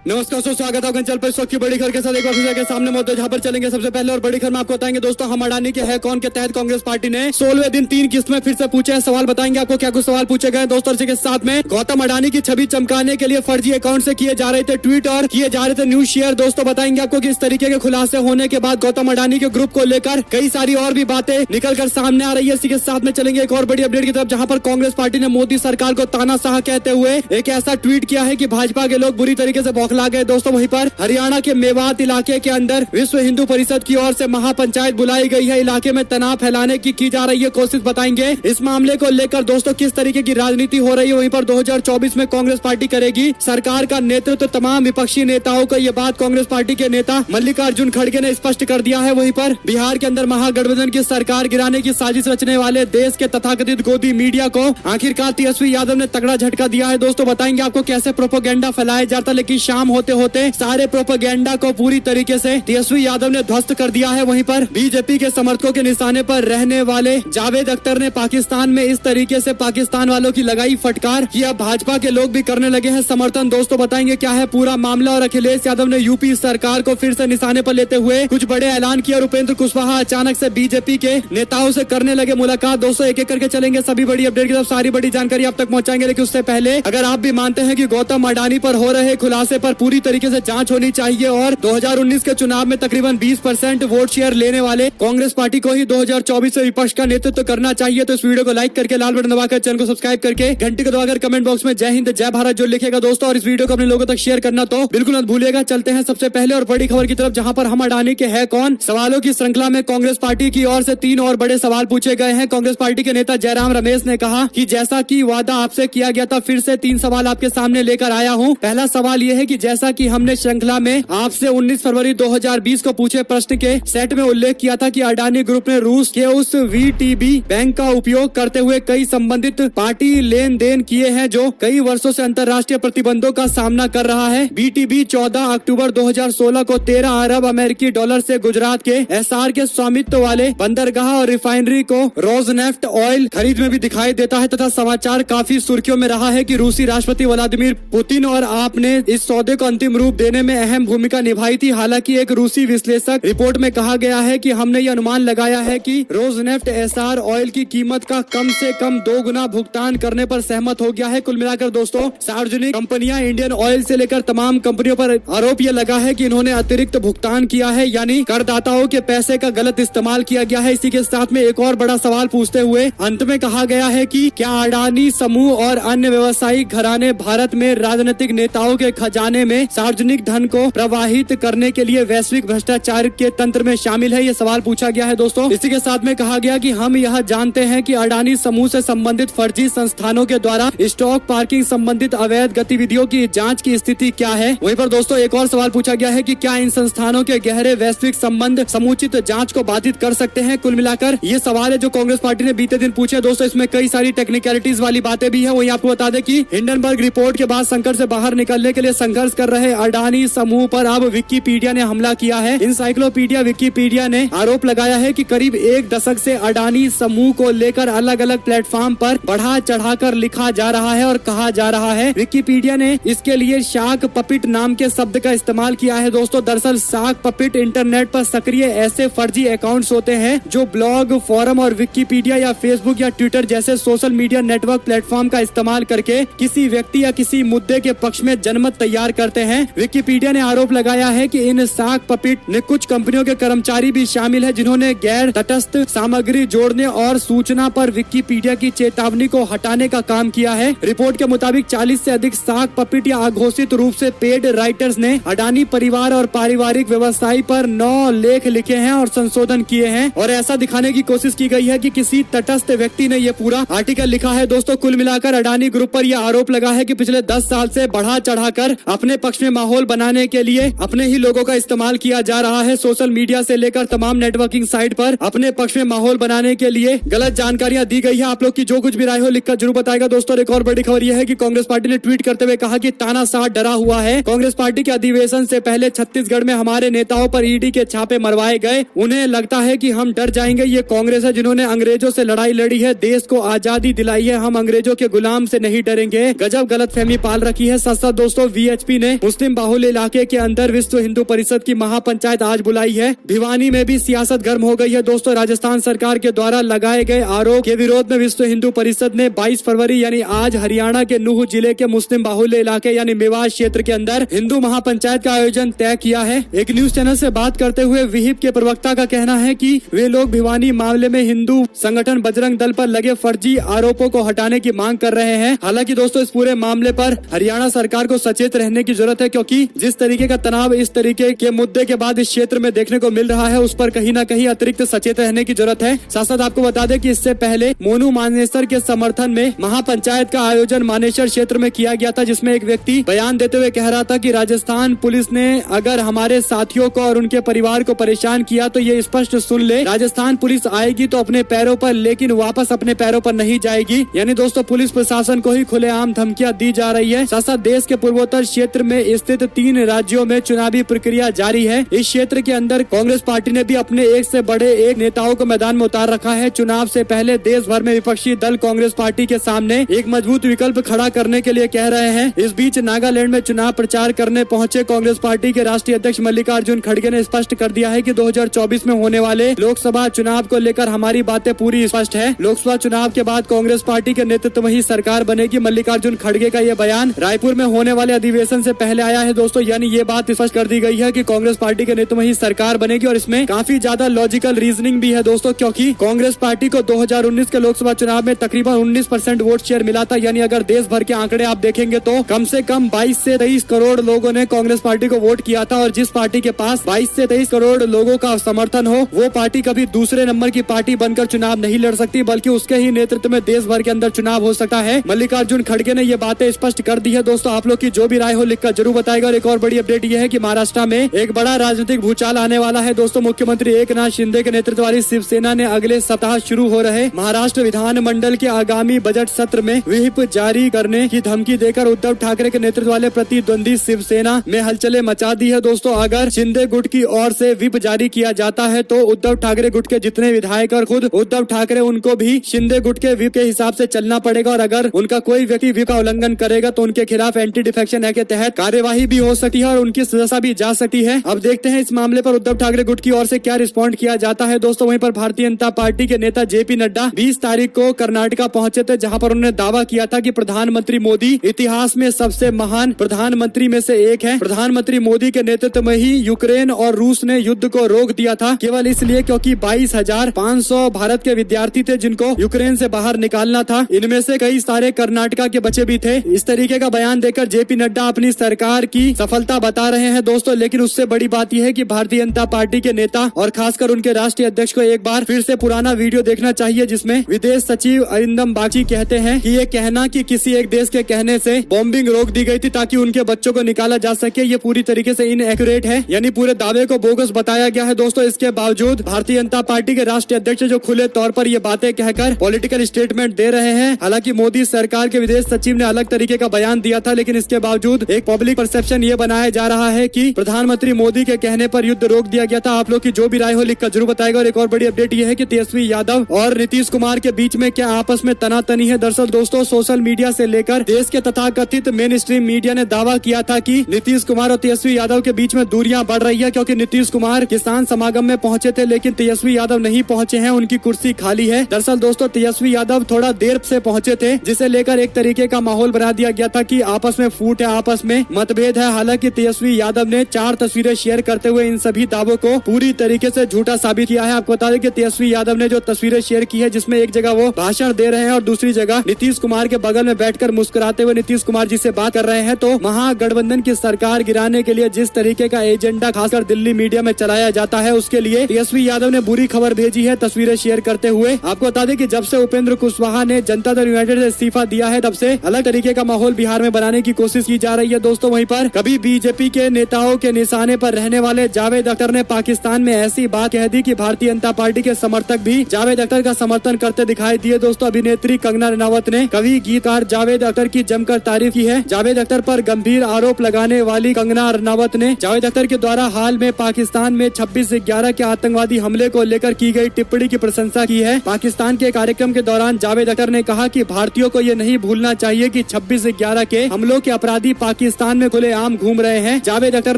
नमस्कार दोस्तों, स्वागत है चल पर की बड़ी खबर के साथ एक बार के सामने मौजूद, जहां पर चलेंगे सबसे पहले और बड़ी खबर में आपको बताएंगे दोस्तों, हम अडानी के है कौन के तहत कांग्रेस पार्टी ने 16वें दिन 3 किस्त में फिर से पूछे हैं सवाल। बताएंगे आपको क्या कुछ सवाल पूछे गए दोस्तों। इसी के साथ में गौतम अडानी की छवि चमकाने के लिए फर्जी अकाउंट से किए जा रहे थे ट्वीट और किए जा रहे थे न्यूज शेयर। दोस्तों बताएंगे आपको कि इस तरीके के खुलासे होने के बाद गौतम अडानी के ग्रुप को लेकर कई सारी और भी बातें निकल कर सामने आ रही है। इसी के साथ में चलेंगे एक और बड़ी अपडेट की तरफ, जहां पर कांग्रेस पार्टी ने मोदी सरकार को तानाशाह कहते हुए एक ऐसा ट्वीट किया है कि भाजपा के लोग बुरी तरीके से बौखला गए। दोस्तों वहीं पर हरियाणा के मेवात इलाके के अंदर विश्व हिंदू परिषद की ओर से महापंचायत बुलाई गई है। इलाके में तनाव फैलाने की जा रही है कोशिश। बताएंगे इस मामले को लेकर दोस्तों किस तरीके की राजनीति हो रही है। वहीं पर 2024 में कांग्रेस पार्टी करेगी सरकार का नेतृत्व। तमाम विपक्षी नेताओं को ये बात कांग्रेस पार्टी के नेता मल्लिकार्जुन खड़गे ने स्पष्ट कर दिया है। वहीं पर बिहार के अंदर महागठबंधन की सरकार गिराने की साजिश रचने वाले देश के तथाकथित गोदी मीडिया को आखिरकार तेजस्वी यादव ने तगड़ा झटका दिया है। दोस्तों बताएंगे आपको कैसे प्रोपोगेंडा फैलाया जाता, लेकिन शाम होते होते सारे प्रोपेगेंडा को पूरी तरीके से तेजस्वी यादव ने ध्वस्त कर दिया है। वहीं पर बीजेपी के समर्थकों के निशाने पर रहने वाले जावेद अख्तर ने पाकिस्तान में इस तरीके से पाकिस्तान वालों की लगाई फटकार कि अब भाजपा के लोग भी करने लगे हैं समर्थन। दोस्तों बताएंगे क्या है पूरा मामला और अखिलेश यादव ने यूपी सरकार को फिर से निशाने पर लेते हुए कुछ बड़े ऐलान किए और उपेंद्र कुशवाहा अचानक से बीजेपी के नेताओं से करने लगे मुलाकात। दोस्तों एक एक करके चलेंगे सभी बड़ी अपडेट की तरफ, सारी बड़ी जानकारी आप तक पहुंचाएंगे। लेकिन उससे पहले अगर आप भी मानते हैं कि गौतम अडानी पर हो रहे खुलासे पर पूरी तरीके से जांच होनी चाहिए और 2019 के चुनाव में तकरीबन 20% वोट शेयर लेने वाले कांग्रेस पार्टी को ही 2024 से विपक्ष का नेतृत्व करना चाहिए, तो इस वीडियो को लाइक करके लाल बटन दबाकर चैनल को सब्सक्राइब करके घंटी को दबाकर कमेंट बॉक्स में जय हिंद जय भारत जो लिखेगा दोस्तों, और इस वीडियो को अपने लोगों तक शेयर करना तो बिल्कुल मत भूलिएगा। चलते हैं सबसे पहले और बड़ी खबर की तरफ, जहां पर हम अडानी के है कौन सवालों की श्रृंखला में कांग्रेस पार्टी की ओर से 3 और बड़े सवाल पूछे गए हैं। कांग्रेस पार्टी के नेता जयराम रमेश ने कहा कि जैसा कि वादा आपसे किया गया था, फिर से 3 सवाल आपके सामने लेकर आया हूं। पहला सवाल यह है कि जैसा कि हमने श्रृंखला में आपसे 19 फरवरी 2020 को पूछे प्रश्न के सेट में उल्लेख किया था कि अडानी ग्रुप ने रूस के उस वीटीबी बैंक का उपयोग करते हुए कई संबंधित पार्टी लेन देन किए हैं जो कई वर्षों से अंतर्राष्ट्रीय प्रतिबंधों का सामना कर रहा है। बीटीबी 14 अक्टूबर 2016 को 13 अरब अमेरिकी डॉलर से गुजरात के एसआर के स्वामित्व वाले बंदरगाह और रिफाइनरी को रोजनेफ्ट ऑयल खरीद में भी दिखाई देता है, तथा समाचार काफी सुर्खियों में रहा है कि रूसी राष्ट्रपति व्लादिमीर पुतिन और आपने इस सौदे को अंतिम रूप देने में अहम भूमिका निभाई थी। हालांकि एक रूसी विश्लेषक रिपोर्ट में कहा गया है कि हमने ये अनुमान लगाया है कि रोजनेफ्ट एसआर ऑयल की कीमत का कम से कम 2 गुना भुगतान करने पर सहमत हो गया है। कुल मिलाकर दोस्तों सार्वजनिक कंपनियां इंडियन ऑयल से लेकर तमाम कंपनियों पर आरोप ये लगा है कि इन्होंने अतिरिक्त भुगतान किया है, यानी करदाताओं के पैसे का गलत इस्तेमाल किया गया है। इसी के साथ में एक और बड़ा सवाल पूछते हुए अंत में कहा गया है कि क्या अडानी समूह और अन्य व्यवसायिक घराने भारत में राजनीतिक नेताओं के खजाने में सार्वजनिक धन को प्रवाहित करने के लिए वैश्विक भ्रष्टाचार के तंत्र में शामिल है, ये सवाल पूछा गया है दोस्तों। इसी के साथ में कहा गया कि हम यह जानते हैं कि अडानी समूह से संबंधित फर्जी संस्थानों के द्वारा स्टॉक पार्किंग संबंधित अवैध गतिविधियों की जांच की स्थिति क्या है। वहीं पर दोस्तों एक और सवाल पूछा गया है कि क्या इन संस्थानों के गहरे वैश्विक संबंध समुचित जांच को बाधित कर सकते हैं। कुल मिलाकर ये सवाल है जो कांग्रेस पार्टी ने बीते दिन पूछे दोस्तों। इसमें कई सारी टेक्निकलिटीज वाली बातें भी है। वही आपको बता दें कि हिंडनबर्ग रिपोर्ट के बाद संकट से बाहर निकलने के लिए संघर्ष कर रहे अडानी समूह पर अब विकिपीडिया ने हमला किया है। इंसाइक्लोपीडिया विकिपीडिया ने आरोप लगाया है कि करीब 1 दशक से अडानी समूह को लेकर अलग अलग प्लेटफॉर्म पर बढ़ा चढ़ाकर लिखा जा रहा है और कहा जा रहा है। विकिपीडिया ने इसके लिए शार्क पपिट नाम के शब्द का इस्तेमाल किया है दोस्तों। दरअसल शार्क पपिट इंटरनेट पर सक्रिय ऐसे फर्जी अकाउंट्स होते हैं जो ब्लॉग, फोरम और विकिपीडिया या फेसबुक या ट्विटर जैसे सोशल मीडिया नेटवर्क प्लेटफॉर्म का इस्तेमाल करके किसी व्यक्ति या किसी मुद्दे के पक्ष में जनमत तैयार करते हैं। विकिपीडिया ने आरोप लगाया है कि इन शार्क पपिट ने कुछ कंपनियों के कर्मचारी भी शामिल है जिन्होंने गैर तटस्थ सामग्री जोड़ने और सूचना पर विकिपीडिया की चेतावनी को हटाने का काम किया है। रिपोर्ट के मुताबिक 40 से अधिक शार्क पपिट या अघोषित रूप से पेड राइटर्स ने अडानी परिवार और पारिवारिक व्यवसाय पर 9 लेख लिखे हैं और संशोधन किए हैं, और ऐसा दिखाने की कोशिश की गई है कि किसी तटस्थ व्यक्ति ने ये पूरा आर्टिकल लिखा है दोस्तों। कुल मिलाकर अडानी ग्रुप पर यह आरोप लगा है कि पिछले 10 साल से बढ़ा चढ़ाकर अपने पक्ष में माहौल बनाने के लिए अपने ही लोगों का इस्तेमाल किया जा रहा है। सोशल मीडिया से लेकर तमाम नेटवर्किंग साइट पर अपने पक्ष में माहौल बनाने के लिए गलत जानकारियां दी गई है। आप लोग की जो कुछ भी राय हो लिखकर जरूर बताएगा दोस्तों। एक और बड़ी खबर यह है कि कांग्रेस पार्टी ने ट्वीट करते हुए कहा कि तानाशाह डरा हुआ है। कांग्रेस पार्टी के अधिवेशन से पहले छत्तीसगढ़ में हमारे नेताओं पर ईडी के छापे मरवाए गए। उन्हें लगता है कि हम डर जाएंगे। ये कांग्रेस है जिन्होंने अंग्रेजों से लड़ाई लड़ी है, देश को आजादी दिलाई है। हम अंग्रेजों के गुलाम से नहीं डरेंगे। गजब गलतफहमी पाल रखी है। साथ साथ दोस्तों वीएचपी बीजेपी ने मुस्लिम बाहुल्य इलाके के अंदर विश्व हिंदू परिषद की महापंचायत आज बुलाई है। भिवानी में भी सियासत गर्म हो गई है दोस्तों। राजस्थान सरकार के द्वारा लगाए गए आरोप के विरोध में विश्व हिंदू परिषद ने 22 फरवरी यानी आज हरियाणा के नूह जिले के मुस्लिम बाहुल्य इलाके यानी मेवात क्षेत्र के अंदर हिंदू महापंचायत का आयोजन तय किया है। एक न्यूज चैनल से बात करते हुए विहिप के प्रवक्ता का कहना है कि वे लोग भिवानी मामले में हिंदू संगठन बजरंग दल पर लगे फर्जी आरोपों को हटाने की मांग कर रहे हैं। हालांकि दोस्तों इस पूरे मामले पर हरियाणा सरकार को सचेत रहने की जरूरत है, क्योंकि जिस तरीके का तनाव इस तरीके के मुद्दे के बाद इस क्षेत्र में देखने को मिल रहा है उस पर कहीं न कहीं अतिरिक्त सचेत रहने की जरूरत है। साथ साथ आपको बता दें कि इससे पहले मोनू मानेसर के समर्थन में महापंचायत का आयोजन मानेसर क्षेत्र में किया गया था, जिसमें एक व्यक्ति बयान देते हुए कह रहा था कि राजस्थान पुलिस ने अगर हमारे साथियों को और उनके परिवार को परेशान किया तो ये स्पष्ट सुन ले, राजस्थान पुलिस आएगी तो अपने पैरों पर, लेकिन वापस अपने पैरों पर नहीं जाएगी। यानी दोस्तों पुलिस प्रशासन को ही खुलेआम धमकियां दी जा रही है। साथ साथ देश के पूर्वोत्तर क्षेत्र में स्थित 3 राज्यों में चुनावी प्रक्रिया जारी है। इस क्षेत्र के अंदर कांग्रेस पार्टी ने भी अपने एक से बड़े एक नेताओं को मैदान में उतार रखा है। चुनाव से पहले देश भर में विपक्षी दल कांग्रेस पार्टी के सामने एक मजबूत विकल्प खड़ा करने के लिए कह रहे हैं। इस बीच नागालैंड में चुनाव प्रचार करने पहुंचे कांग्रेस पार्टी के राष्ट्रीय अध्यक्ष मल्लिकार्जुन खड़गे ने स्पष्ट कर दिया है कि 2024 में होने वाले लोकसभा चुनाव को लेकर हमारी बातें पूरी स्पष्ट है। लोकसभा चुनाव के बाद कांग्रेस पार्टी के नेतृत्व में ही सरकार बनेगी। मल्लिकार्जुन खड़गे का ये बयान रायपुर में होने वाले अधिवेशन से पहले आया है दोस्तों। यानी ये बात स्पष्ट कर दी गई है कि कांग्रेस पार्टी के नेतृत्व में ही सरकार बनेगी, और इसमें काफी ज्यादा लॉजिकल रीजनिंग भी है दोस्तों, क्योंकि कांग्रेस पार्टी को 2019 के लोकसभा चुनाव में तकरीबन 19% वोट शेयर मिला था। यानी अगर देश भर के आंकड़े आप देखेंगे तो कम से कम 22 से 23 करोड़ लोगों ने कांग्रेस पार्टी को वोट किया था, और जिस पार्टी के पास 22 से 23 करोड़ लोगों का समर्थन हो वो पार्टी कभी दूसरे नंबर की पार्टी बनकर चुनाव नहीं लड़ सकती, बल्कि उसके ही नेतृत्व में देश भर के अंदर चुनाव हो सकता है। मल्लिकार्जुन खड़गे ने ये बातें स्पष्ट कर दी है दोस्तों। आप लोग की जो भी राय हो लिखकर जरूर बताएगा। और एक और बड़ी अपडेट ये है कि महाराष्ट्र में एक बड़ा राजनीतिक भूचाल आने वाला है दोस्तों। मुख्यमंत्री एकनाथ शिंदे के नेतृत्व वाली शिवसेना ने अगले सप्ताह शुरू हो रहे महाराष्ट्र विधानमंडल के आगामी बजट सत्र में व्हिप जारी करने की धमकी देकर उद्धव ठाकरे के नेतृत्व वाले प्रतिद्वंदी शिवसेना में हलचलें मचा दी है दोस्तों। अगर शिंदे गुट की ओर से व्हिप जारी किया जाता है तो उद्धव ठाकरे गुट के जितने विधायक और खुद उद्धव ठाकरे उनको भी शिंदे गुट के व्हिप के हिसाब से चलना पड़ेगा, और अगर उनका कोई व्यक्ति व्हिप का उल्लंघन करेगा तो उनके खिलाफ एंटी डिफेक्शन एक्ट के तहत कार्यवाही भी हो सकती है और उनकी सजा भी जा सकती है। अब देखते हैं इस मामले पर उद्धव ठाकरे गुट की ओर से क्या रिस्पॉन्ड किया जाता है दोस्तों। वहीं पर भारतीय जनता पार्टी के नेता जेपी नड्डा 20 तारीख को कर्नाटका पहुंचे थे, जहां पर उन्होंने दावा किया था कि प्रधानमंत्री मोदी इतिहास में सबसे महान प्रधानमंत्री में से एक है। प्रधानमंत्री मोदी के नेतृत्व में ही यूक्रेन और रूस ने युद्ध को रोक दिया था, केवल इसलिए क्योंकि 22,500 भारत के विद्यार्थी थे जिनको यूक्रेन से बाहर निकालना था। इनमें से कई सारे कर्नाटका के बच्चे भी थे। इस तरीके का बयान देकर जेपी नड्डा अपनी सरकार की सफलता बता रहे हैं दोस्तों। लेकिन उससे बड़ी बात यह है कि भारतीय जनता पार्टी के नेता और खासकर उनके राष्ट्रीय अध्यक्ष को एक बार फिर से पुराना वीडियो देखना चाहिए, जिसमें विदेश सचिव अरिंदम बागची कहते हैं कि ये कहना कि किसी एक देश के कहने से बॉम्बिंग रोक दी गई थी ताकि उनके बच्चों को निकाला जा सके, ये पूरी तरीके से इनएक्यूरेट है। यानी पूरे दावे को बोगस बताया गया है दोस्तों। इसके बावजूद भारतीय जनता पार्टी के राष्ट्रीय अध्यक्ष जो खुले तौर पर ये बातें कहकर पॉलिटिकल स्टेटमेंट दे रहे हैं। हालांकि मोदी सरकार के विदेश सचिव ने अलग तरीके का बयान दिया था, लेकिन इसके बावजूद एक पब्लिक परसेप्शन ये बनाया जा रहा है कि प्रधानमंत्री मोदी के कहने पर युद्ध रोक दिया गया था। आप लोग की जो भी राय हो लिखकर जरूर बताएगा। और एक और बड़ी अपडेट ये है कि तेजस्वी यादव और नीतीश कुमार के बीच में क्या आपस में तनातनी है। दरअसल दोस्तों सोशल मीडिया से लेकर देश के तथाकथित मेन स्ट्रीम मीडिया ने दावा किया था कि नीतीश कुमार और तेजस्वी यादव के बीच में दूरियां बढ़ रही है, क्योंकि नीतीश कुमार किसान समागम में पहुंचे थे लेकिन तेजस्वी यादव नहीं पहुंचे हैं, उनकी कुर्सी खाली है। दरअसल दोस्तों तेजस्वी यादव थोड़ा देर से पहुंचे थे, जिसे लेकर एक तरीके का माहौल बना दिया गया था कि आपस में फूट है, आपस में मतभेद है। हालांकि तेजस्वी यादव ने 4 तस्वीरें शेयर करते हुए इन सभी दावों को पूरी तरीके से झूठा साबित किया है। आपको बता दें कि तेजस्वी यादव ने जो तस्वीरें शेयर की है, जिसमें एक जगह वो भाषण दे रहे हैं और दूसरी जगह नीतीश कुमार के बगल में बैठकर मुस्कुराते हुए नीतीश कुमार जी से बात कर रहे हैं। तो महागठबंधन की सरकार गिराने के लिए जिस तरीके का एजेंडा खासकर दिल्ली मीडिया में चलाया जाता है, उसके लिए तेजस्वी यादव ने बुरी खबर भेजी है तस्वीरें शेयर करते हुए। आपको बता दें कि जब से उपेंद्र कुशवाहा ने जनता दल यूनाइटेड से इस्तीफा दिया है, तब से अलग तरीके का माहौल बिहार में बनाने की कोशिश की जा रही है दोस्तों। वहीं पर कभी बीजेपी के नेताओं के निशाने पर रहने वाले जावेद अख्तर ने पाकिस्तान में ऐसी बात कह दी कि भारतीय जनता पार्टी के समर्थक भी जावेद अख्तर का समर्थन करते दिखाई दिए दोस्तों। अभिनेत्री कंगना रनावत ने कवि गीतकार जावेद अख्तर की जमकर तारीफ की है। जावेद अख्तर पर गंभीर आरोप लगाने वाली कंगना रनावत ने जावेद अख्तर के द्वारा हाल में पाकिस्तान में 26/11 के आतंकवादी हमले को लेकर की गई टिप्पणी की प्रशंसा की है। पाकिस्तान के कार्यक्रम के दौरान जावेद अख्तर ने कहा कि भारतीयों को ये नहीं भूलना चाहिए कि 26/11 के हमलों के अपराधी पाकिस्तान में खुलेआम घूम रहे हैं। जावेद अख्तर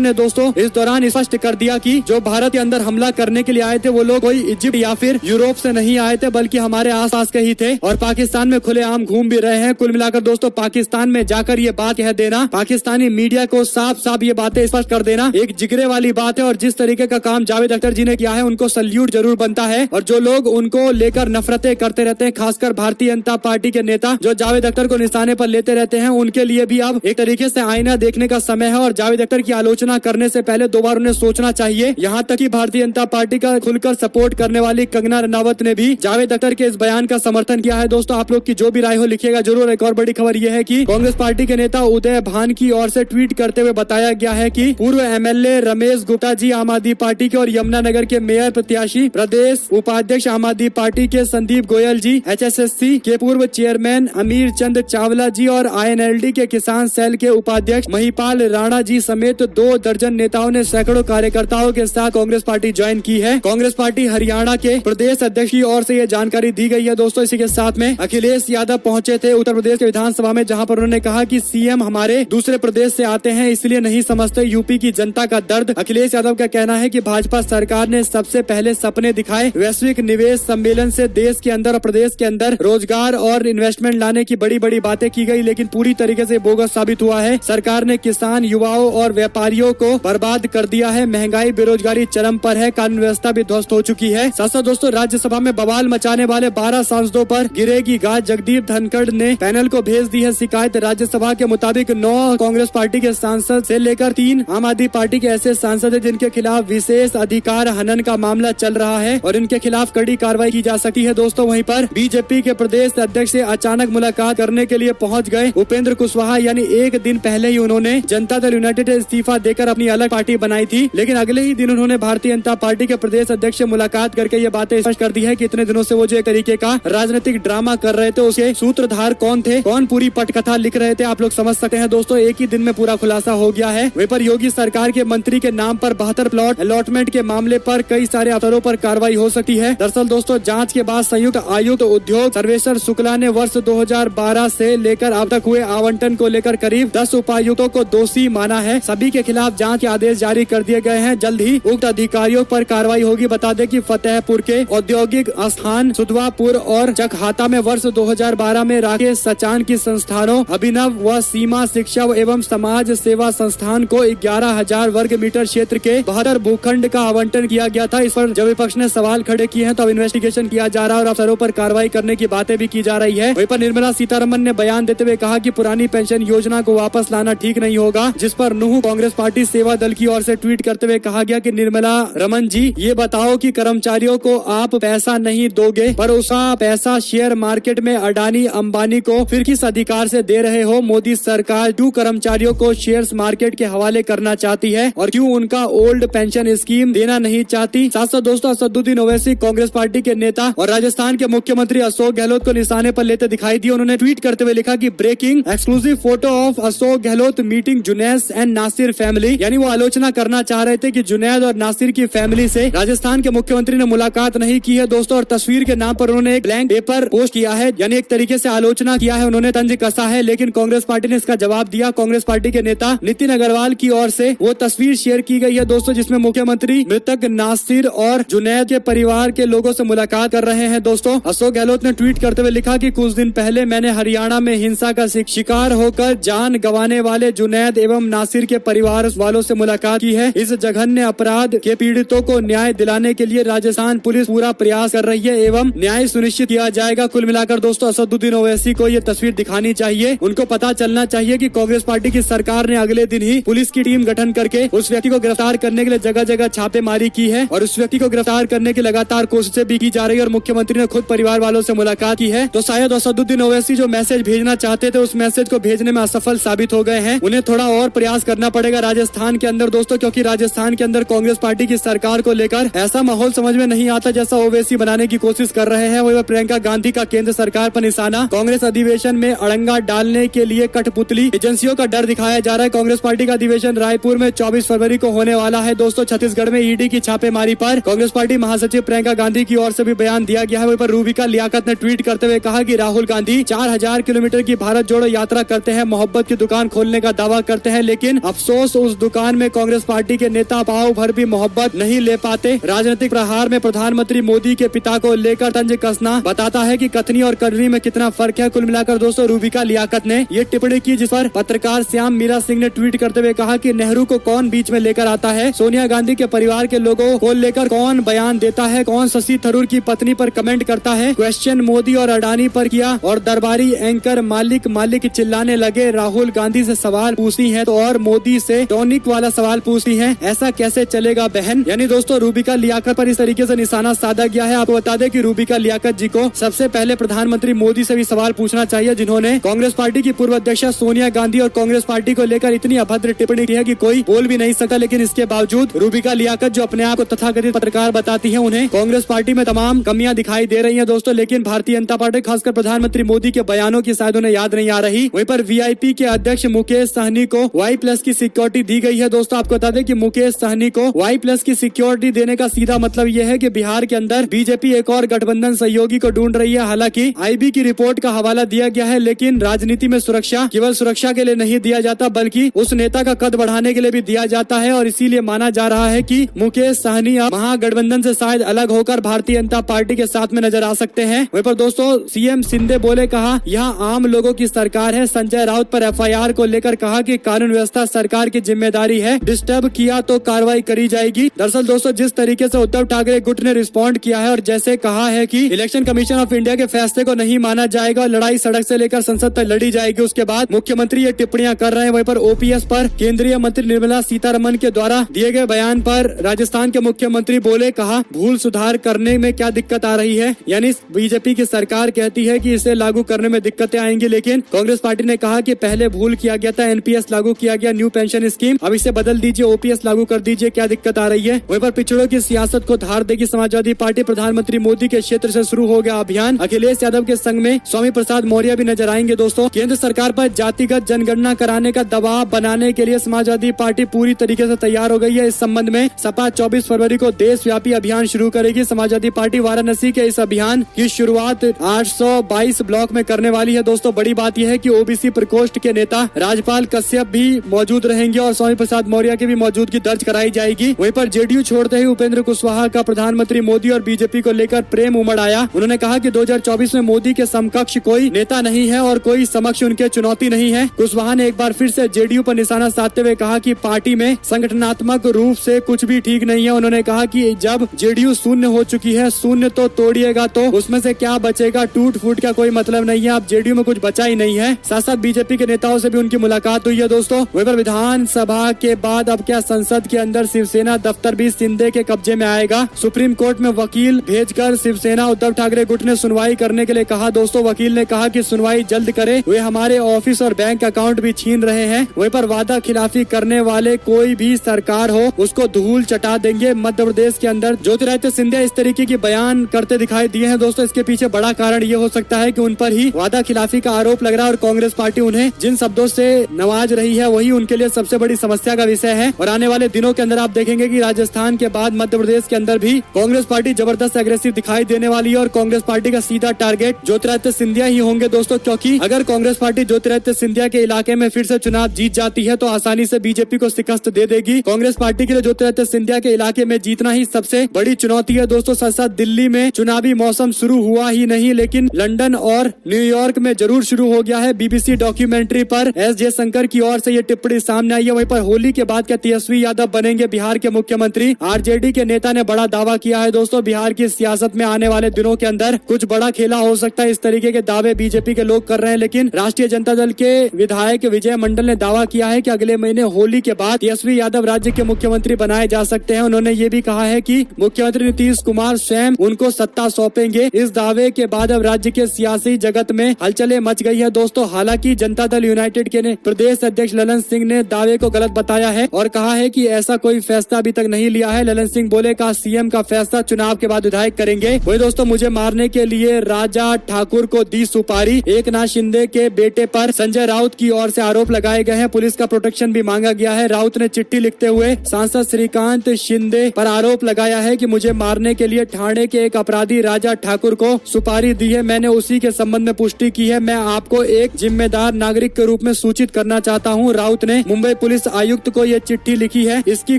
ने दोस्तों इस दौरान स्पष्ट कर दिया कि जो भारत के अंदर हमला करने के लिए आए थे वो लोग कोई इजिप्ट या फिर यूरोप से नहीं आए थे, बल्कि हमारे आसपास के ही थे और पाकिस्तान में खुलेआम घूम भी रहे हैं। कुल मिलाकर दोस्तों पाकिस्तान में जाकर ये बात कह देना, पाकिस्तानी मीडिया को साफ साफ ये बातें स्पष्ट कर देना एक जिगरे वाली बात है। और जिस तरीके का काम जावेद अख्तर जी ने किया है उनको सल्यूट जरूर बनता है। और जो लोग उनको लेकर नफरतें करते रहते हैं, खासकर भारतीय जनता पार्टी के नेता जो जावेद अख्तर को निशाने पर लेते रहते हैं, उनके लिए भी अब एक तरीके से आईना देखने का समय है। और जावेद अख्तर की आलोचना करने से पहले दो बार उन्हें सोचना चाहिए। यहाँ तक कि भारतीय जनता पार्टी का खुलकर सपोर्ट करने वाली कंगना रनावत ने भी जावेद अख्तर के इस बयान का समर्थन किया है। दोस्तों आप लोग की जो भी राय हो लिखिएगा जरूर। एक और बड़ी खबर यह है कि कांग्रेस पार्टी के नेता उदय भान की ओर से ट्वीट करते हुए बताया गया है कि पूर्व एमएलए रमेश गुप्ता जी आम आदमी पार्टी के और यमुनानगर के मेयर प्रत्याशी प्रदेश उपाध्यक्ष आम आदमी पार्टी के संदीप गोयल जी, एचएसएससी के पूर्व चेयरमैन अमीर चंद चावला जी और आईएनएलडी के किसान सेल के उपाध्यक्ष महिपाल राणा जी समेत 2 दर्जन नेताओं ने सैकड़ों कार्यकर्ताओं के साथ कांग्रेस पार्टी ज्वाइन की है। कांग्रेस पार्टी हरियाणा के प्रदेश अध्यक्ष की ओर से यह जानकारी दी गई है। दोस्तों इसी के साथ में अखिलेश यादव पहुंचे थे उत्तर प्रदेश के विधानसभा में, जहां पर उन्होंने कहा कि सीएम हमारे दूसरे प्रदेश से आते हैं इसलिए नहीं समझते यूपी की जनता का दर्द। अखिलेश यादव का कहना है कि भाजपा सरकार ने सबसे पहले सपने दिखाए, वैश्विक निवेश सम्मेलन से देश के अंदर और प्रदेश के अंदर रोजगार और इन्वेस्टमेंट लाने की बड़ी बड़ी बातें की गई, लेकिन पूरी तरीके से बोगस साबित हुआ है। सरकार ने किसान, युवाओं और व्यापारियों को बर्बाद कर दिया है। महंगाई, बेरोजगारी चरम पर है, कानून व्यवस्था भी ध्वस्त हो चुकी है। साथ दोस्तों राज्यसभा में बवाल मचाने वाले 12 सांसदों पर गिरेगी गाज। जगदीप धनखड़ ने पैनल को भेज दी है शिकायत। राज्यसभा के मुताबिक 9 कांग्रेस पार्टी के सांसद से लेकर 3 आम आदमी पार्टी के ऐसे सांसद हैं जिनके खिलाफ विशेष अधिकार हनन का मामला चल रहा है और इनके खिलाफ कड़ी कार्रवाई की जा सकती है। दोस्तों वहीं पर बीजेपी के प्रदेश अध्यक्ष से अचानक मुलाकात करने के लिए पहुंच गए उपेंद्र कुशवाहा, यानी एक दिन पहले ही उन्होंने जनता दल यूनाइटेड इस्तीफा देकर अपनी अलग पार्टी बनाई थी, लेकिन अगले ही दिन उन्होंने भारतीय जनता पार्टी के प्रदेश अध्यक्ष से मुलाकात करके ये बातें स्पष्ट कर दी है कि इतने दिनों से वो जो एक तरीके का राजनीतिक ड्रामा कर रहे थे उसके सूत्रधार कौन थे, कौन पूरी पटकथा लिख रहे थे, आप लोग समझ सकते हैं। दोस्तों एक ही दिन में पूरा खुलासा हो गया है। वहीं पर योगी सरकार के मंत्री के नाम पर 72 प्लॉट अलॉटमेंट के मामले पर कई सारे अफसरों पर कार्रवाई हो सकती है। दरअसल दोस्तों जांच के बाद संयुक्त आयुक्त उद्योग सर्वेश्वर शुक्ला ने वर्ष 2012 से लेकर अब तक हुए आवंटन को लेकर करीब 10 उपायुक्तों को दोषी माना है। सभी के खिलाफ जांच के आदेश जारी कर दिए गए हैं। जल्द ही उक्त अधिकारियों पर कार्रवाई होगी। बता दें कि फतेहपुर के औद्योगिक स्थान सुधवापुर और चकहाता में वर्ष 2012 में राकेश सचान की संस्थानों अभिनव व सीमा शिक्षा एवं समाज सेवा संस्थान को 11,000 वर्ग मीटर क्षेत्र के 72 भूखंड का आवंटन किया गया था। इस पर जब विपक्ष ने सवाल खड़े किए हैं तो अब इन्वेस्टिगेशन किया जा रहा है और अफसरों पर कार्रवाई करने की बातें भी की जा रही है। वहीं पर निर्मला सीतारमन ने बयान देते हुए कहा कि पुरानी पेंशन योजना को वापस लाना ठीक नहीं होगा, जिस पर नूह कांग्रेस पार्टी सेवा दल की ओर से ट्वीट करते हुए कहा गया कि निर्मला रमन जी ये बताओ कि कर्मचारियों को आप पैसा नहीं दोगे पर उसका पैसा शेयर मार्केट में अडानी अंबानी को फिर किस अधिकार से दे रहे हो। मोदी सरकार क्यों कर्मचारियों को शेयर्स मार्केट के हवाले करना चाहती है और क्यों उनका ओल्ड पेंशन स्कीम देना नहीं चाहती। साथ दोस्तों असदुद्दीन ओवैसी कांग्रेस पार्टी के नेता और राजस्थान के मुख्यमंत्री अशोक गहलोत को निशाने पर लेते दिखाई दिए। उन्होंने ट्वीट करते हुए लिखा कि breaking exclusive photo of Ashok Gehlot meeting Junaid and Nasir family, यानी वो आलोचना करना चाह रहे थे कि जुनैद और नासिर की फैमिली से राजस्थान के मुख्यमंत्री ने मुलाकात नहीं की है दोस्तों। और तस्वीर के नाम पर उन्होंने एक ब्लैंक पेपर पोस्ट किया है, यानी एक तरीके से आलोचना किया है, उन्होंने तंज कसा है। लेकिन कांग्रेस पार्टी ने इसका जवाब दिया। कांग्रेस पार्टी के नेता नितिन अग्रवाल की ओर से वो तस्वीर शेयर की गई है दोस्तों, जिसमें मुख्यमंत्री मृतक नासिर और जुनैद के परिवार के लोगों से मुलाकात कर रहे हैं दोस्तों। अशोक गहलोत ने ट्वीट करते हुए लिखा कि कुछ दिन पहले मैंने हरियाणा में हिंसा का शिकार होकर जान गंवाने वाले जुनैद एवं नासिर के परिवार वालों से मुलाकात की है। इस जघन्य अपराध के पीड़ितों को न्याय दिलाने के लिए राजस्थान पुलिस पूरा प्रयास कर रही है एवं न्याय सुनिश्चित किया जाएगा। कुल मिलाकर दोस्तों असदुद्दीन ओवैसी को ये तस्वीर दिखानी चाहिए। उनको पता चलना चाहिए कि कांग्रेस पार्टी की सरकार ने अगले दिन ही पुलिस की टीम गठन करके उस व्यक्ति को गिरफ्तार करने के लिए जगह जगह छापेमारी की है और उस व्यक्ति को गिरफ्तार करने की लगातार कोशिशें भी की जा रही है और मुख्यमंत्री ने खुद परिवार वालों से मुलाकात की है। तो शायद असदुद्दीन ओवैसी जो मैसेज भेजना चाहते थे उस मैसेज को भेजने में असफल साबित हो गए हैं। उन्हें थोड़ा और प्रयास करना पड़ेगा राजस्थान के अंदर दोस्तों, क्योंकि राजस्थान के अंदर कांग्रेस पार्टी की सरकार को लेकर ऐसा माहौल समझ में नहीं आता जैसा ओवैसी बनाने की कोशिश कर रहे हैं। वही प्रियंका गांधी का केंद्र सरकार पर निशाना, कांग्रेस अधिवेशन में अड़ंगा डालने के लिए कठपुतली, एजेंसियों का डर दिखाया जा रहा है। कांग्रेस पार्टी का अधिवेशन रायपुर में 24 फरवरी को होने वाला है दोस्तों। छत्तीसगढ़ में ईडी की छापेमारी पर कांग्रेस पार्टी महासचिव प्रियंका गांधी की ओर से भी बयान दिया गया है। वहीं पर रूबिका लियाकत ने ट्वीट करते हुए कहा कि राहुल गांधी 4000 किलोमीटर की भारत जोड़ो यात्रा करते हैं, मोहब्बत की दुकान खोलने का दावा करते हैं, लेकिन अफसोस उस दुकान में कांग्रेस पार्टी के नेता पाव भर भी मोहब्बत नहीं ले पाते। राजनीतिक प्रहार में प्रधानमंत्री मोदी के पिता को लेकर तंज कसना बताता है कि कथनी और करनी में कितना फर्क है। कुल मिलाकर दोस्तों रूबिका लियाकत ने ये टिप्पणी की, जिस पर पत्रकार श्याम मीरा सिंह ने ट्वीट करते हुए कहा कि नेहरू को कौन बीच में लेकर आता है, सोनिया गांधी के परिवार के लोगों को लेकर कौन बयान देता है, कौन शशि थरूर की पत्नी पर कमेंट करता है, क्वेश्चन मोदी और अडानी पर किया और दरबारी एंकर मालिक मालिक चिल्लाने लगे, राहुल गांधी से सवाल पूछती है तो और मोदी से टॉनिक वाला सवाल पूछती है, ऐसा कैसे चलेगा बहन। यानी दोस्तों रूबिका लियाकत पर इस तरीके से निशाना साधा गया है। आपको बता दें कि रूबिका लियाकत जी को सबसे पहले प्रधानमंत्री मोदी से भी सवाल पूछना चाहिए, जिन्होंने कांग्रेस पार्टी की पूर्व अध्यक्षा सोनिया गांधी और कांग्रेस पार्टी को लेकर इतनी अभद्र टिप्पणी की है कि कोई बोल भी नहीं सका। लेकिन इसके बावजूद रूबिका लियाकत जो अपने आप को तथाकथित पत्रकार बताती है, उन्हें कांग्रेस पार्टी में तमाम कमियां दिखाई दे रही है दोस्तों। लेकिन भारतीय जनता पार्टी खासकर प्रधानमंत्री मोदी के बयानों की शायद उन्हें याद नहीं आ रही। वहीं पर वीआईपी के अध्यक्ष मुकेश सहनी को Y+ की सिक्योरिटी दी गई है दोस्तों। आपको बता दें कि मुकेश सहनी को Y+ की सिक्योरिटी देने का सीधा मतलब यह है कि बिहार के अंदर बीजेपी एक और गठबंधन सहयोगी को ढूंढ रही है। हालांकि IB की रिपोर्ट का हवाला दिया गया है, लेकिन राजनीति में सुरक्षा केवल सुरक्षा के लिए नहीं दिया जाता, बल्कि उस नेता का कद बढ़ाने के लिए भी दिया जाता है। और इसीलिए माना जा रहा है कि मुकेश सहनी महागठबंधन से शायद अलग होकर भारतीय जनता पार्टी के साथ में नजर आ सकते हैं। वहीं पर दोस्तों सीएम शिंदे बोले, कहा यह आम लोगों की सरकार है। संजय राउत पर FIR को लेकर कहा कि कानून व्यवस्था सरकार की जिम्मेदारी है, डिस्टर्ब किया तो कार्रवाई करी जाएगी। दरअसल दोस्तों जिस तरीके से उद्धव ठाकरे गुट ने रिस्पॉन्ड किया है और जैसे कहा है कि इलेक्शन कमीशन ऑफ इंडिया के फैसले को नहीं माना जाएगा, लड़ाई सड़क से लेकर संसद तक लड़ी जाएगी, उसके बाद मुख्यमंत्री ये टिप्पणियां कर रहे हैं। वहीं पर OPS पर केंद्रीय मंत्री निर्मला सीतारमण के द्वारा दिए गए बयान पर राजस्थान के मुख्यमंत्री बोले, कहा भूल सुधार करने में क्या दिक्कत आ रही है। यानी बीजेपी की सरकार कहती है कि इसे लागू करने में दिक्कतें आएंगी, लेकिन कांग्रेस पार्टी ने कहा कि पहले भूल किया गया था, NPS लागू किया गया, न्यू पेंशन स्कीम, अब इसे बदल दीजिए, OPS लागू कर दीजिए, क्या दिक्कत आ रही है। वहीं पर पिछड़ों की सियासत को धार देगी समाजवादी पार्टी। प्रधानमंत्री मोदी के क्षेत्र से शुरू हो गया अभियान। अखिलेश यादव के संग में स्वामी प्रसाद मौर्य भी नजर आएंगे दोस्तों। केंद्र सरकार पर जातिगत जनगणना कराने का दबाव बनाने के लिए समाजवादी पार्टी पूरी तरीके से तैयार हो गई है। इस संबंध में सपा 24 फरवरी को देशव्यापी अभियान शुरू करेगी। समाजवादी पार्टी वाराणसी के इस अभियान की शुरुआत 822 ब्लॉक में करने वाली है दोस्तों। बड़ी बात यह है कि OBC प्रकोष्ठ के नेता राजपाल कश्यप भी मौजूद रहेंगे और स्वामी प्रसाद मौर्य की भी मौजूदगी दर्ज कराई जाएगी। वहीं पर JDU छोड़ते ही उपेंद्र कुशवाहा का प्रधानमंत्री मोदी और बीजेपी को लेकर प्रेम उमड़ आया। उन्होंने कहा कि 2024 में मोदी के समकक्ष कोई नेता नहीं है और कोई समक्ष उनके चुनौती नहीं है। कुशवाहा ने एक बार फिर से JDU पर निशाना साधते हुए कहा कि पार्टी में संगठनात्मक रूप से कुछ भी ठीक नहीं है। उन्होंने कहा कि जब JDU शून्य हो चुकी है, शून्य तो तोड़िएगा तो उसमें से क्या बचेगा, टूट फूट का कोई मतलब नहीं है। अब JDU में कुछ बचा ही नहीं है। साथ साथ बीजेपी के नेताओं से भी उनकी मुलाकात हुई है दोस्तों। वहीं पर विधानसभा के बाद अब क्या संसद के अंदर शिवसेना दफ्तर भी शिंदे के कब्जे में आएगा। सुप्रीम कोर्ट में वकील भेजकर शिवसेना उद्धव ठाकरे गुट ने सुनवाई करने के लिए कहा दोस्तों। वकील ने कहा कि सुनवाई जल्द करे, वे हमारे ऑफिस और बैंक अकाउंट भी छीन रहे हैं। वहीं पर वादा खिलाफी करने वाले कोई भी सरकार हो उसको धूल चटा देंगे। मध्य प्रदेश के अंदर ज्योतिरादित्य सिंधिया इस तरीके की बयान करते दिखाई दिए हैं दोस्तों। इसके पीछे बड़ा कारण ये हो सकता है कि उन पर ही वादा खिलाफी का आरोप लग रहा है और कांग्रेस पार्टी उन्हें जिन शब्दों से नवाज रही है वही उनके लिए सबसे बड़ी समस्या का विषय है। और आने वाले दिनों के अंदर आप देखेंगे कि राजस्थान के बाद मध्य प्रदेश के अंदर भी कांग्रेस पार्टी जबरदस्त एग्रेसिव दिखाई देने वाली है और कांग्रेस पार्टी का सीधा टारगेट ज्योतिरादित्य सिंधिया ही होंगे दोस्तों। क्योंकि अगर कांग्रेस पार्टी ज्योतिरादित्य सिंधिया के इलाके में फिर से चुनाव जीत जाती है तो आसानी से बीजेपी को शिकस्त दे देगी। कांग्रेस पार्टी के लिए ज्योतिरादित्य सिंधिया के इलाके में जीतना ही सबसे बड़ी चुनौती है दोस्तों। साथ साथ दिल्ली में चुनावी मौसम शुरू हुआ ही नहीं, लेकिन लंदन और न्यूयॉर्क में जरूर शुरू हो गया है। BBC डॉक्यूमेंट्री पर S जयशंकर की ओर से ये टिप्पणी सामने आई है। वहीं पर होली के बाद क्या तेजस्वी यादव बनेंगे बिहार के मुख्यमंत्री। RJD के नेता ने बड़ा दावा किया है दोस्तों। बिहार की सियासत में आने वाले दिनों के अंदर कुछ बड़ा खेला हो सकता है, इस तरीके के दावे बीजेपी के लोग कर रहे हैं। लेकिन राष्ट्रीय जनता दल के विधायक विजय मंडल ने दावा किया है कि अगले महीने होली के बाद तेजस्वी यादव राज्य के मुख्यमंत्री बनाए जा सकते हैं। उन्होंने ये भी कहा है कि मुख्यमंत्री नीतीश कुमार स्वयं उनको सत्ता सौंपेंगे। इस दावे के बाद अब राज्य के सियासी जगत में हलचलें मच गई है दोस्तों। हालांकि जनता दल यूनाइटेड के प्रदेश अध्यक्ष ललन सिंह ने दावे को गलत बताया है और कहा है कि ऐसा कोई फैसला अभी तक नहीं लिया है। ललन सिंह बोले, कहा CM का फैसला चुनाव के बाद विधायक करेंगे। वही दोस्तों मुझे मारने के लिए राजा ठाकुर को दी सुपारी। एकनाथ शिंदे के बेटे पर संजय राउत की ओर से आरोप लगाए गए हैं। पुलिस का प्रोटेक्शन भी मांगा गया है। राउत ने चिट्ठी लिखते हुए सांसद श्रीकांत शिंदे पर आरोप लगाया है कि मुझे मारने के लिए ठाणे के एक अपराधी राजा ठाकुर को सुपारी दी है। मैंने उसी के संबंध में पुष्टि की है। मैं आपको एक जिम्मेदार नागरिक के रूप में सूचित करना चाहता हूँ। राउत ने मुंबई पुलिस आयुक्त को ये चिट्ठी लिखी है। इसकी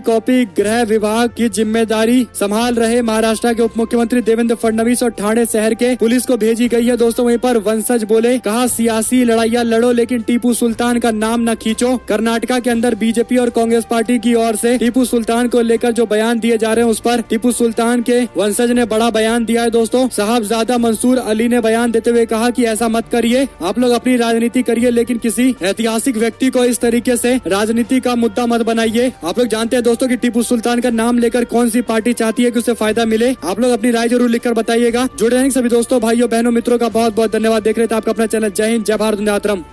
कॉपी गृह विभाग की जिम्मेदारी संभाल रहे महाराष्ट्र के उप मुख्यमंत्री देवेंद्र फडणवीस और ठाणे शहर के पुलिस को भेजी गई है। दोस्तों वहीं पर वंशज बोले, कहा सियासी लड़ाइयाँ लड़ो लेकिन टीपू सुल्तान का नाम न खींचो। कर्नाटका के अंदर बीजेपी और कांग्रेस पार्टी की ओर से टीपू सुल्तान को लेकर जो बयान दिए जा रहे हैं उस पर टीपू सुल्तान के वंशज ने बड़ा बयान दिया है। दोस्तों साहबजादा मंसूर अली ने बयान देते हुए कहा कि ऐसा मत करिए, आप लोग अपनी राजनीति करिए लेकिन किसी ऐतिहासिक व्यक्ति को इस तरीके से राजनीति का मुद्दा मत बनाइए। आप लोग जानते हैं दोस्तों कि टीपू सुल्तान का नाम लेकर कौन सी पार्टी चाहती है कि उससे फायदा मिले। आप लोग अपनी राय जरूर लिखकर बताइएगा। जुड़े रहेंगे सभी दोस्तों, भाइयों, बहनों, मित्रों का बहुत बहुत धन्यवाद। देख रहे थे आपका अपना चैनल। जय हिंद, जय भारत, वंदे मातरम।